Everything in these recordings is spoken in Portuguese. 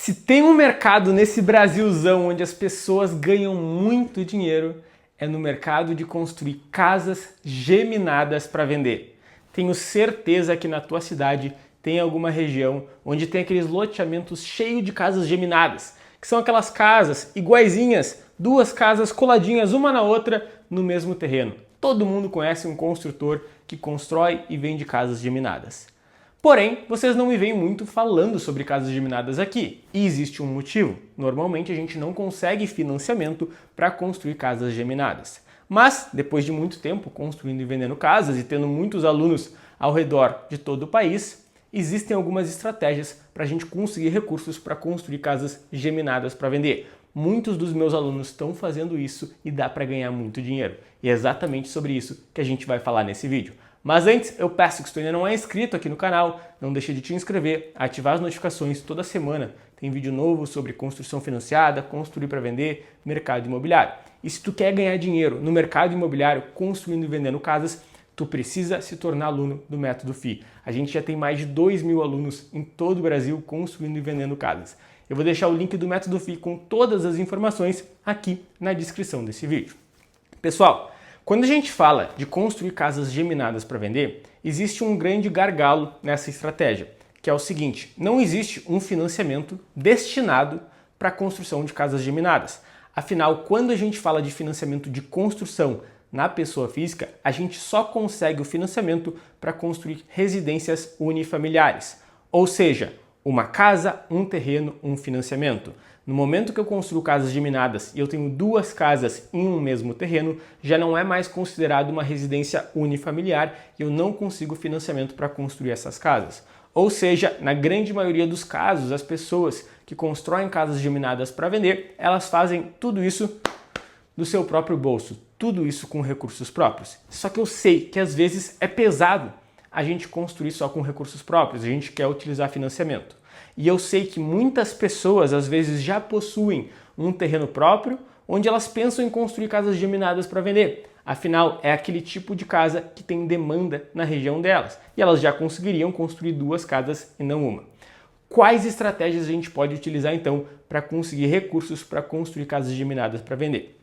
Se tem um mercado nesse Brasilzão onde as pessoas ganham muito dinheiro, é no mercado de construir casas geminadas para vender. Tenho certeza que na tua cidade tem alguma região onde tem aqueles loteamentos cheios de casas geminadas, que são aquelas casas iguaizinhas, duas casas coladinhas uma na outra no mesmo terreno. Todo mundo conhece um construtor que constrói e vende casas geminadas. Porém, vocês não me veem muito falando sobre casas geminadas aqui, e existe um motivo. Normalmente a gente não consegue financiamento para construir casas geminadas. Mas, depois de muito tempo construindo e vendendo casas e tendo muitos alunos ao redor de todo o país, existem algumas estratégias para a gente conseguir recursos para construir casas geminadas para vender. Muitos dos meus alunos estão fazendo isso e dá para ganhar muito dinheiro. E é exatamente sobre isso que a gente vai falar nesse vídeo. Mas antes, eu peço que se tu ainda não é inscrito aqui no canal, não deixe de te inscrever, ativar as notificações toda semana. Tem vídeo novo sobre construção financiada, construir para vender, mercado imobiliário. E se tu quer ganhar dinheiro no mercado imobiliário, construindo e vendendo casas, tu precisa se tornar aluno do Método FI. A gente já tem mais de 2.000 alunos em todo o Brasil construindo e vendendo casas. Eu vou deixar o link do Método FI com todas as informações aqui na descrição desse vídeo. Pessoal, quando a gente fala de construir casas geminadas para vender, existe um grande gargalo nessa estratégia, que é o seguinte: não existe um financiamento destinado para a construção de casas geminadas. Afinal, quando a gente fala de financiamento de construção na pessoa física, a gente só consegue o financiamento para construir residências unifamiliares, ou seja, uma casa, um terreno, um financiamento. No momento que eu construo casas geminadas e eu tenho duas casas em um mesmo terreno, já não é mais considerado uma residência unifamiliar e eu não consigo financiamento para construir essas casas. Ou seja, na grande maioria dos casos, as pessoas que constroem casas geminadas para vender, elas fazem tudo isso do seu próprio bolso, tudo isso com recursos próprios. Só que eu sei que às vezes é pesado a gente construir só com recursos próprios, a gente quer utilizar financiamento. E eu sei que muitas pessoas às vezes já possuem um terreno próprio onde elas pensam em construir casas geminadas para vender. Afinal, é aquele tipo de casa que tem demanda na região delas. E elas já conseguiriam construir duas casas e não uma. Quais estratégias a gente pode utilizar então para conseguir recursos para construir casas geminadas para vender?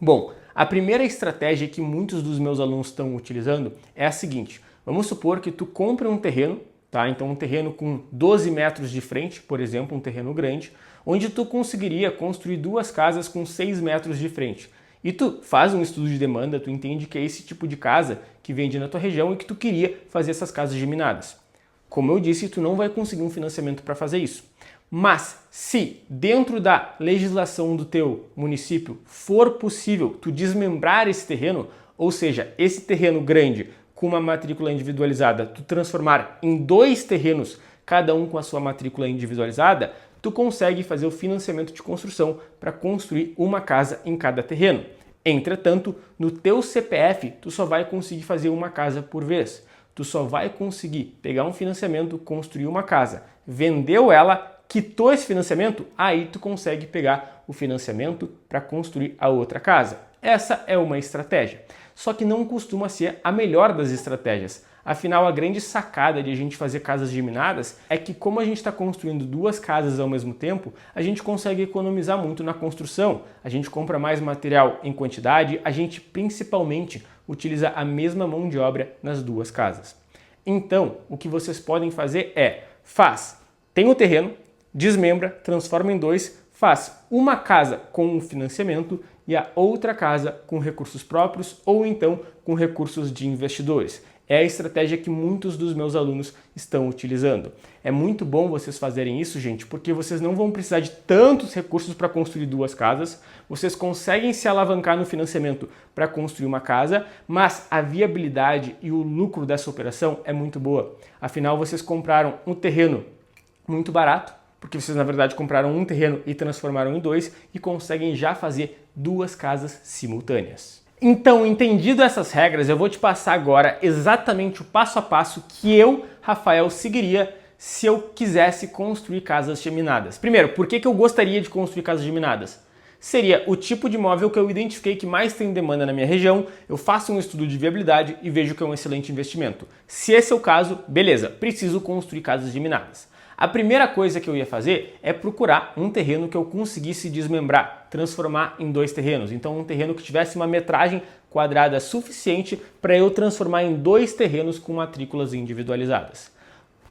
Bom, a primeira estratégia que muitos dos meus alunos estão utilizando é a seguinte. Vamos supor que tu compre um terreno, tá? Então um terreno com 12 metros de frente, por exemplo, um terreno grande, onde tu conseguiria construir duas casas com 6 metros de frente. E tu faz um estudo de demanda, tu entende que é esse tipo de casa que vende na tua região e que tu queria fazer essas casas geminadas. Como eu disse, tu não vai conseguir um financiamento para fazer isso. Mas se dentro da legislação do teu município for possível tu desmembrar esse terreno, ou seja, esse terreno grande com uma matrícula individualizada, tu transformar em dois terrenos, cada um com a sua matrícula individualizada, tu consegue fazer o financiamento de construção para construir uma casa em cada terreno. Entretanto, no teu CPF, tu só vai conseguir fazer uma casa por vez. Tu só vai conseguir pegar um financiamento, construir uma casa. Vendeu ela, quitou esse financiamento, aí tu consegue pegar o financiamento para construir a outra casa. Essa é uma estratégia. Só que não costuma ser a melhor das estratégias. Afinal, a grande sacada de a gente fazer casas geminadas é que, como a gente está construindo duas casas ao mesmo tempo, a gente consegue economizar muito na construção. A gente compra mais material em quantidade, a gente principalmente utiliza a mesma mão de obra nas duas casas. Então, o que vocês podem fazer é, tem o terreno, desmembra, transforma em dois, faz uma casa com um financiamento e a outra casa com recursos próprios ou então com recursos de investidores. É a estratégia que muitos dos meus alunos estão utilizando. É muito bom vocês fazerem isso, gente, porque vocês não vão precisar de tantos recursos para construir duas casas, vocês conseguem se alavancar no financiamento para construir uma casa, mas a viabilidade e o lucro dessa operação é muito boa. Afinal, vocês compraram um terreno muito barato, porque vocês na verdade compraram um terreno e transformaram em dois e conseguem já fazer duas casas simultâneas. Então, entendido essas regras, eu vou te passar agora exatamente o passo a passo que eu, Rafael, seguiria se eu quisesse construir casas geminadas. Primeiro, por que eu gostaria de construir casas geminadas? Seria o tipo de imóvel que eu identifiquei que mais tem demanda na minha região, eu faço um estudo de viabilidade e vejo que é um excelente investimento. Se esse é o caso, beleza, preciso construir casas geminadas. A primeira coisa que eu ia fazer é procurar um terreno que eu conseguisse desmembrar, transformar em 2 terrenos. Então um terreno que tivesse uma metragem quadrada suficiente para eu transformar em 2 terrenos com matrículas individualizadas.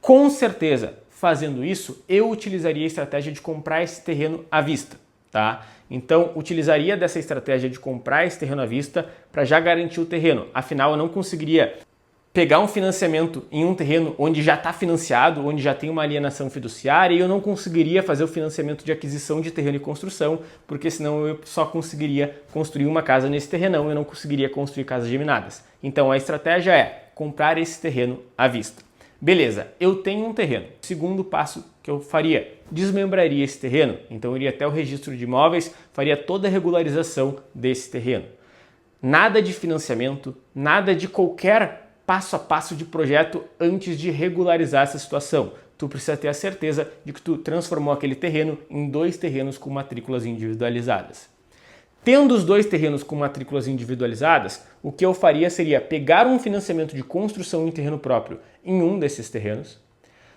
Com certeza, fazendo isso, eu utilizaria a estratégia de comprar esse terreno à vista, tá? Então, utilizaria dessa estratégia de comprar esse terreno à vista para já garantir o terreno. Afinal, eu não conseguiria pegar um financiamento em um terreno onde já está financiado, onde já tem uma alienação fiduciária, e eu não conseguiria fazer o financiamento de aquisição de terreno e construção, porque senão eu só conseguiria construir uma casa nesse terrenão, eu não conseguiria construir casas geminadas. Então, a estratégia é comprar esse terreno à vista. Beleza, eu tenho um terreno. Segundo passo que eu faria, desmembraria esse terreno. Então eu iria até o registro de imóveis, faria toda a regularização desse terreno. Nada de financiamento, nada de qualquer passo a passo de projeto antes de regularizar essa situação. Tu precisa ter a certeza de que tu transformou aquele terreno em 2 terrenos com matrículas individualizadas. Tendo os 2 terrenos com matrículas individualizadas, o que eu faria seria pegar um financiamento de construção em terreno próprio em um desses terrenos.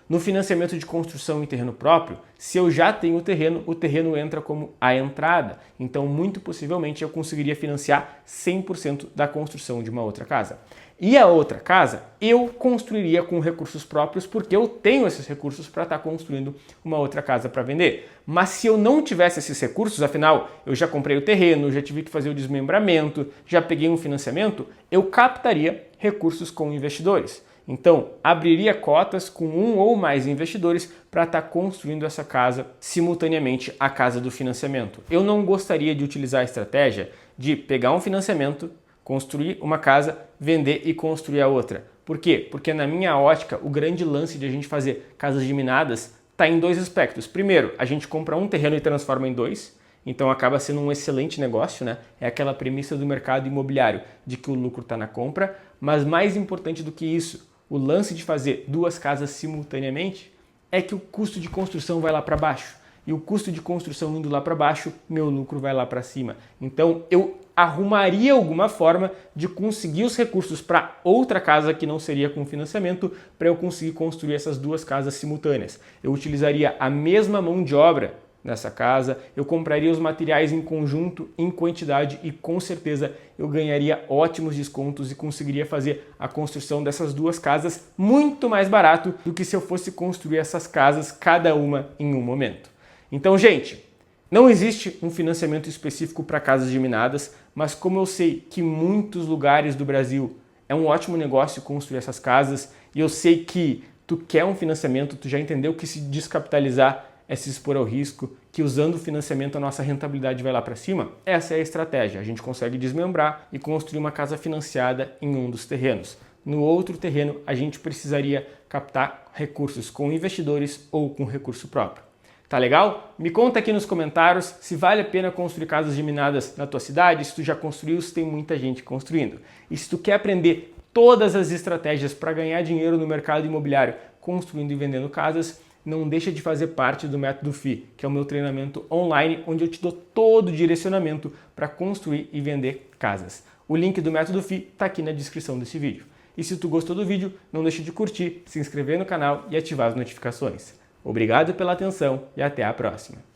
No financiamento de construção em terreno próprio, se eu já tenho o terreno entra como a entrada. Então, muito possivelmente, eu conseguiria financiar 100% da construção de uma outra casa. E a outra casa, eu construiria com recursos próprios, porque eu tenho esses recursos para estar construindo uma outra casa para vender. Mas se eu não tivesse esses recursos, afinal, eu já comprei o terreno, já tive que fazer o desmembramento, já peguei um financiamento, eu captaria recursos com investidores. Então, abriria cotas com um ou mais investidores para estar construindo essa casa simultaneamente à casa do financiamento. Eu não gostaria de utilizar a estratégia de pegar um financiamento, construir uma casa, vender e construir a outra. Por quê? Porque na minha ótica, o grande lance de a gente fazer casas geminadas está em 2 aspectos. Primeiro, a gente compra um terreno e transforma em 2. Então acaba sendo um excelente negócio, né? É aquela premissa do mercado imobiliário de que o lucro está na compra. Mas mais importante do que isso, o lance de fazer 2 casas simultaneamente é que o custo de construção vai lá para baixo. E o custo de construção indo lá para baixo, meu lucro vai lá para cima. Então eu arrumaria alguma forma de conseguir os recursos para outra casa que não seria com financiamento, para eu conseguir construir essas 2 casas simultâneas. Eu utilizaria a mesma mão de obra nessa casa, eu compraria os materiais em conjunto, em quantidade, e com certeza eu ganharia ótimos descontos e conseguiria fazer a construção dessas 2 casas muito mais barato do que se eu fosse construir essas casas cada uma em um momento. Então, gente, não existe um financiamento específico para casas geminadas, mas como eu sei que muitos lugares do Brasil é um ótimo negócio construir essas casas, e eu sei que tu quer um financiamento, tu já entendeu que se descapitalizar é se expor ao risco, que usando o financiamento a nossa rentabilidade vai lá para cima, essa é a estratégia. A gente consegue desmembrar e construir uma casa financiada em um dos terrenos. No outro terreno, a gente precisaria captar recursos com investidores ou com recurso próprio. Tá legal? Me conta aqui nos comentários se vale a pena construir casas geminadas na tua cidade, se tu já construiu, se tem muita gente construindo. E se tu quer aprender todas as estratégias para ganhar dinheiro no mercado imobiliário construindo e vendendo casas, não deixa de fazer parte do Método FI, que é o meu treinamento online, onde eu te dou todo o direcionamento para construir e vender casas. O link do Método FI está aqui na descrição desse vídeo. E se tu gostou do vídeo, não deixe de curtir, se inscrever no canal e ativar as notificações. Obrigado pela atenção e até a próxima!